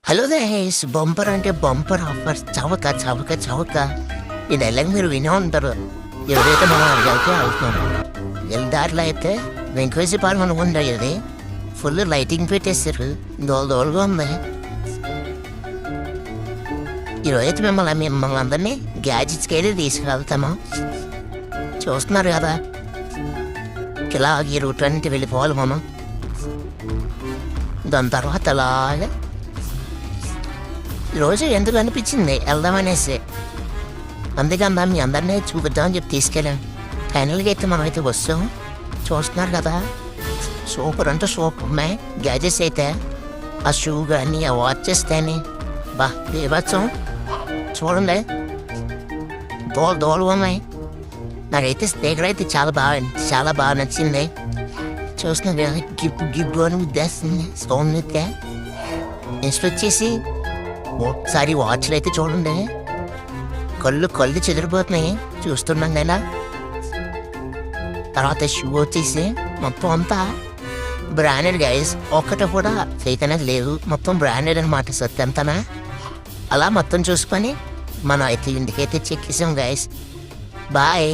Hello guys, bumper అంటే bumper offer. చవక చవక చవక. ఈ dialogue మీరు వినే ఉంటారు. ఎవరైతే మనం అడిగితే అవుతున్నాం. ఎల్దారిలో అయితే వెంకటేశ్వర పార్క్ అనుకుంటా. ఇది ఫుల్ లైటింగ్ పెట్టేస్తారు. దోలుగా ఉంది. ఈరోజైతే మిమ్మల్ని అందరినీ గ్యాజెట్స్కి వెళ్ళి తీసుకెళ్తాము. చూస్తున్నారు కదా, ఇలా ఈ రూట్ అంటే వెళ్ళిపోవాలి మనం. దాని తర్వాత అలాగే ఈరోజు ఎందుకు అనిపించింది వెళ్దామనేసి, అందుకన్నా మీ అందరినీ చూపిద్దామని చెప్పి తీసుకెళ్ళాను. ఫైనల్గా అయితే మనం అయితే వస్తాం. చూస్తున్నారు కదా, సూపర్ అంటే సూపర్ ఉన్నాయి గ్యాజెట్స్ అయితే. ఆ షూ కానీ ఆ వాచెస్ కానీ బా బీభత్సం. చూడండి, దోలు ఉన్నాయి. నాకైతే స్పీకర్ అయితే చాలా బాగా నచ్చింది. చూస్తున్నారు కదా, గిబ్బు అని ఉద్దేస్తుంది సౌండ్ అయితే. నెక్స్ట్ వచ్చేసి ఒకసారి వాచ్లు అయితే చూడండి, కళ్ళు చెదిరిపోతున్నాయి చూస్తున్నాం కదా. తర్వాత షూ వచ్చేసి మొత్తం అంతా బ్రాండెడ్ గైస్. ఒక్కటి కూడా ఫేక్ అనేది లేదు, మొత్తం బ్రాండెడ్ అనమాట. సత్యంతనా అలా మొత్తం చూసుకొని మనం అయితే ఇంటికైతే చెక్కేసాం గైస్. బాయ్.